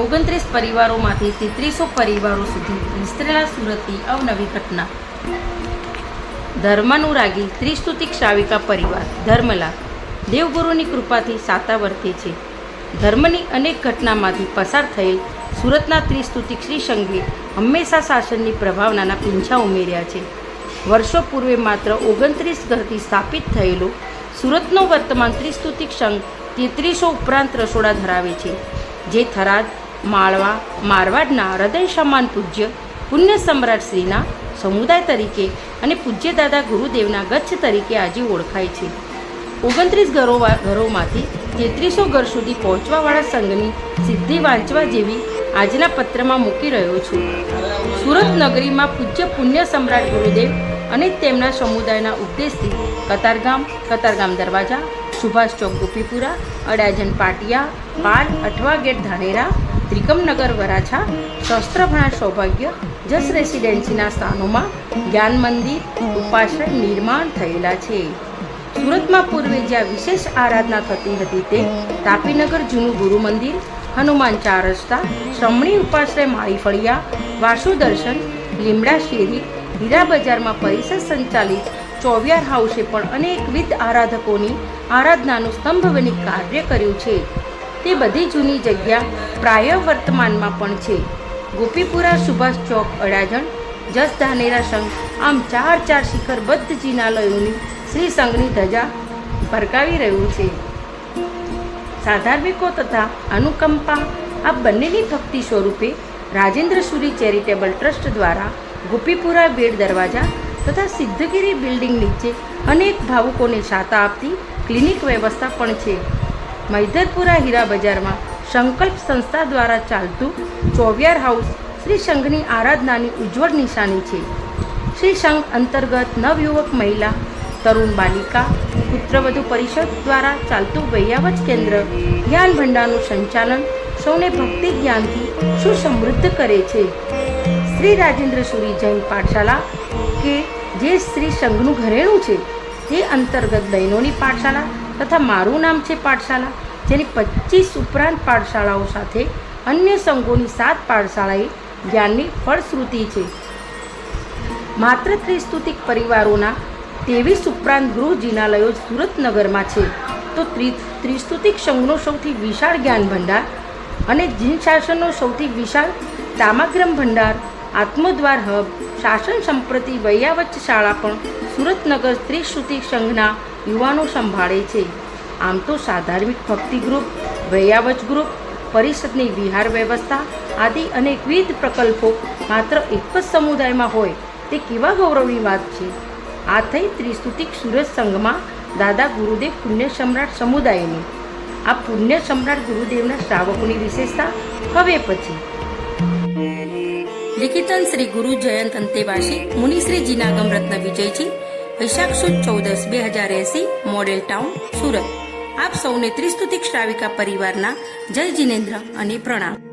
29 પરિવારોમાંથી 3300 પરિવારો સુધી વિસ્તરેલા સુરતની અવનવી ઘટના. ધર્માનુરાગી ત્રિસ્તુતિક શ્રાવિકા પરિવાર ધર્મલા દેવગુરુની કૃપાથી સાતા વર્તે છે. ધર્મની અનેક ઘટનામાંથી પસાર થયેલ સુરતના ત્રિસ્તુતિક શ્રી સંઘે હંમેશા શાસનની પ્રભાવનાના પીંછા ઉમેર્યા છે. વર્ષો પૂર્વે માત્ર 29 ઘરથી સ્થાપિત થયેલો સુરતનો વર્તમાન ત્રિસ્તુતિક સંઘ 3300 ઉપરાંત રસોડા ધરાવે છે, જે થરાદ, માળવા, મારવાડના હૃદય સમાન પૂજ્ય પુણ્ય સમ્રાટ શ્રીના સમુદાય તરીકે અને પૂજ્ય દાદા ગુરુદેવના ગચ્છ તરીકે આજે ઓળખાય છે. 29 ઘરોમાંથી 3300 ઘર સુધી પહોંચવાવાળા સંઘની સિદ્ધિ વાંચવા જેવી આજના પત્રમાં મૂકી રહ્યો છું. સુરત નગરીમાં પૂજ્ય પુણ્ય સમ્રાટ ગુરુદેવ અને તેમના સમુદાયના ઉપદેશથી કતારગામ દરવાજા, સુભાષ ચોક ગોપીપુરા, અડાજણ પાટિયા, પાલ, અઠવા ગેટ ધાનેરા, ત્રિકમનગર વરાછા, શસ્ત્રભણા સૌભાગ્ય, જસ રેસિડેન્સીના સ્થાનોમાં જ્ઞાન મંદિર, ઉપાશ્રય નિર્માણ થયેલા છે. સુરતમાં પૂર્વે જ્યાં વિશેષ આરાધના થતી હતી તે તાપીનગર જૂનું ગુરુ મંદિર, હનુમાન ચાર રસ્તા, શ્રમણી ઉપાશ્રય માળી ફળિયા, વાસુ દર્શન, લીમડા શેરી, હીરા બજારમાં પરિસર સંચાલિત ચોવિયાર હાઉસે પણ અનેકવિધ આરાધકોની આરાધનાનું સ્તંભ બની કાર્ય કર્યું છે. તે બધી જૂની જગ્યા પ્રાય વર્તમાનમાં પણ છે. ગોપીપુરા, સુભાષ ચોક, અડાજણ, જસ ધાનેરા સંઘ આમ ચાર શિખરબદ્ધ જિનાલયોની શ્રી સંઘની ધજા ફરકાવી રહ્યું છે. સાધાર્મિકો તથા અનુકંપા આ બંનેની ભક્તિ સ્વરૂપે રાજેન્દ્ર સુરી ચેરિટેબલ ટ્રસ્ટ દ્વારા ગોપીપુરા બેડ દરવાજા તથા સિદ્ધગીરી બિલ્ડિંગ નીચે અનેક ભાવુકોને શાતા આપતી ક્લિનિક વ્યવસ્થા પણ છે. મૈધરપુરા હીરા બજારમાં સંકલ્પ સંસ્થા દ્વારા ચાલતું ચોવિયાર હાઉસ શ્રી સંઘની આરાધનાની ઉજ્જવળ નિશાની છે. શ્રી સંઘ અંતર્ગત નવયુવક મહિલા, તરુણ બાલિકા, પુત્રવધુ પરિષદ દ્વારા ચાલતું વૈયાવચ કેન્દ્ર જ્ઞાન ભંડારનું સંચાલન સૌને ભક્તિ જ્ઞાનથી સુસમૃદ્ધ કરે છે. શ્રી રાજેન્દ્ર સુરી જૈન પાઠશાલા કે જે શ્રી સંઘનું ઘરેણું છે તે અંતર્ગત બહેનોની પાઠશાલા તથા મારું નામ છે પાઠશાલા, જેની 25 ઉપરાંત પાઠશાળાઓ સાથે અન્ય સંઘોની 7 પાઠશાળાએ જ્ઞાનની ફળશ્રુતિ છે. માત્ર ત્રિસ્તુતિક પરિવારોના 23 ઉપરાંત ગૃહ જિનાલયો સુરત નગરમાં છે, તો ત્રિસ્તુતિક સંઘનો સૌથી વિશાળ જ્ઞાન ભંડાર અને જીન શાસનનો સૌથી વિશાળ તામાગ્રમ ભંડાર, આત્મદ્વાર હબ, શાસન સંપ્રતિ વૈયાવચ શાળા પણ સુરતનગર ત્રિસ્તુતિક સંઘના યુવાનો સંભાળે છે. આમ તો સાધાર્મિક ભક્તિ ગ્રુપ, વૈયાવચ ગ્રુપ, પરિષદની વિહાર વ્યવસ્થા આદિ અનેકવિધ પ્રકલ્પો માત્ર એક જ સમુદાયમાં હોય તે કેવા ગૌરવની વાત છે. આ થઈ ત્રિસ્તુતિક સુરત સંઘમાં દાદા ગુરુદેવ પુણ્ય સમ્રાટ સમુદાયની. આ પુણ્ય સમ્રાટ ગુરુદેવના શ્રાવકોની વિશેષતા હવે પછી. લિખિતન શ્રી ગુરુ જયંત અંતેવાસી મુનિશ્રી જીનાગમ રત્ન વિજયજી, વૈશાખ સુદ 14, 2080, મોડેલ ટાઉન, સુરત. આપ સૌને ત્રિસ્તુતિક શ્રાવિકા પરિવારના જય જિનેન્દ્ર અને પ્રણામ.